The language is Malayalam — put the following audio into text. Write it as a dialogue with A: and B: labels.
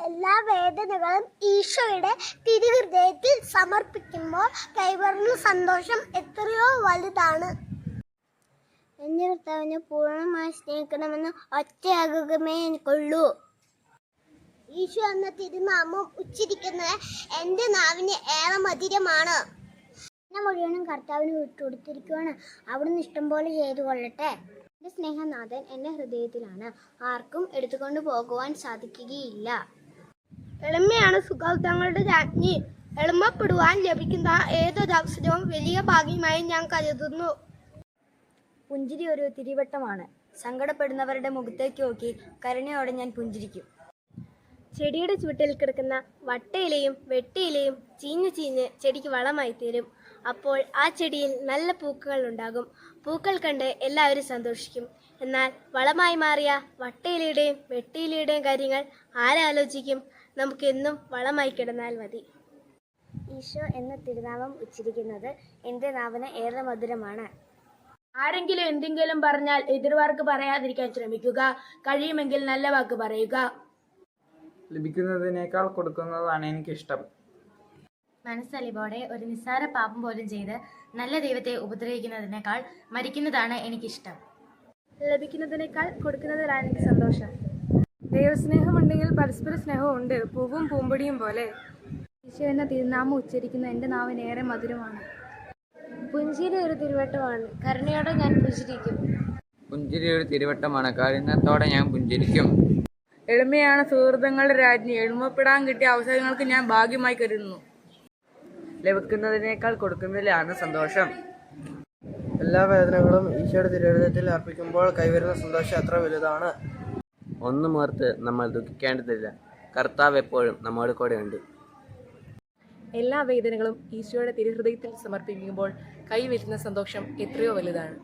A: എല്ലാ വേദനകളും ഈശോയുടെ തിരുഹൃദയത്തിൽ സമർപ്പിക്കുമ്പോൾ കൈവരുന്ന സന്തോഷം എത്രയോ വലുതാണ്. എന്റെ കർത്താവിനെ പൂർണ്ണമായി സ്നേഹിക്കണമെന്ന് ഒറ്റയാകുകമേ എനിക്കുള്ളൂ. ഈശോ എന്ന തിരുനാമം ഉച്ചരിക്കുന്നത് എൻ്റെ നാവിന് ഏറെ മധുരമാണ്. എന്നെ മുഴുവനും കർത്താവിന് വിട്ടുകൊടുത്തിരിക്കുകയാണ്. അവിടുന്ന് ഇഷ്ടം പോലെ ചെയ്തു കൊള്ളട്ടെ. എൻ്റെ സ്നേഹനാഥൻ എൻ്റെ ഹൃദയത്തിലാണ്. ആർക്കും എടുത്തുകൊണ്ട് പോകുവാൻ സാധിക്കുകയില്ല. എളിമയാണ് സുഖാർത്ഥങ്ങളുടെ രാജ്ഞി. എളിമപ്പെടുവാൻ ലഭിക്കുന്ന ഏതൊരു അവസരവും വലിയ ഭാഗ്യമായി ഞാൻ കരുതുന്നു.
B: പുഞ്ചിരി ഒരു തിരിവട്ടമാണ്. സങ്കടപ്പെടുന്നവരുടെ മുഖത്തേക്ക് നോക്കി കരുണയോടെ ഞാൻ പുഞ്ചിരിക്കും.
C: ചെടിയുടെ ചുവട്ടിൽ കിടക്കുന്ന വട്ടയിലയും വെട്ടിയിലയും ചീഞ്ഞ് ചീഞ്ഞ് ചെടിക്ക് വളമായി തീരും. അപ്പോൾ ആ ചെടിയിൽ നല്ല പൂക്കൾ ഉണ്ടാകും. പൂക്കൾ കണ്ട് എല്ലാവരും സന്തോഷിക്കും. എന്നാൽ വളമായി മാറിയ വട്ടയിലയുടെയും വെട്ടിയിലയുടെയും കാര്യങ്ങൾ ആരാലോചിക്കും? നമുക്കെന്നും വളമായി കിടന്നാൽ മതി.
B: ഈശോ എന്ന തിരുനാമം ഉച്ചരിക്കുന്നത് എൻ്റെ നാവിന് ഏറെ മധുരമാണ്.
D: ആരെങ്കിലും എന്തെങ്കിലും പറഞ്ഞാൽ എതിർവാക്ക് പറയാതിരിക്കാൻ ശ്രമിക്കുക. കഴിയുമെങ്കിൽ നല്ല വാക്ക് പറയുക.
E: ലഭിക്കുന്നതിനേക്കാൾ കൊടുക്കുന്നതാണ് എനിക്കിഷ്ടം.
F: മനസ്സലിവോടെ ഒരു നിസ്സാര പാപം പോലും ചെയ്ത് നല്ല ദൈവത്തെ ഉപദ്രവിക്കുന്നതിനേക്കാൾ മരിക്കുന്നതാണ് എനിക്കിഷ്ടം.
C: ലഭിക്കുന്നതിനേക്കാൾ കൊടുക്കുന്നതിലാണ് എനിക്ക് സന്തോഷം.
G: ദൈവസ്നേഹമുണ്ടെങ്കിൽ പരസ്പര സ്നേഹമുണ്ട്, പൂവും പൂമ്പൊടിയും പോലെ.
C: ഈശോ എന്ന തിരുനാമം ഉച്ചരിക്കുന്ന എൻ്റെ നാവിന് ഏറെ മധുരമാണ്.
B: പുഞ്ചിരി ഒരു തിരുവട്ടമാണ്. കരുണയോടെ ഞാൻ പുഞ്ചിരിക്കും.
E: പുഞ്ചിരി ഒരു തിരുവട്ടമാണ്. കാരുണ്യത്തോടെ ഞാൻ പുഞ്ചിരിക്കും.
G: എളിമയാണ് സുഹൃത്തുക്കളുടെ രാജ്ഞി. എളിമപ്പെടാൻ കിട്ടിയ അവസരങ്ങൾക്ക് ഞാൻ ഭാഗ്യമായി കരുതുന്നു.
E: ലഭിക്കുന്നതിനേക്കാൾ കൊടുക്കുന്നതിലാണ് സന്തോഷം.
H: എല്ലാ വേദനകളും ഈശോയുടെ തിരുഹൃദയത്തിൽ അർപ്പിക്കുമ്പോൾ കൈവരുന്ന സന്തോഷം അത്ര വലുതാണ്.
E: ഒന്നും ഓർത്ത് നമ്മൾ ദുഃഖിക്കേണ്ടതില്ല. കർത്താവ് എപ്പോഴും നമ്മോട് കൂടെ ഉണ്ട്.
G: എല്ലാ വേദനകളും ഈശോയുടെ തിരുഹൃദയത്തിൽ സമർപ്പിക്കുമ്പോൾ കൈവരുന്ന സന്തോഷം എത്രയോ വലുതാണ്.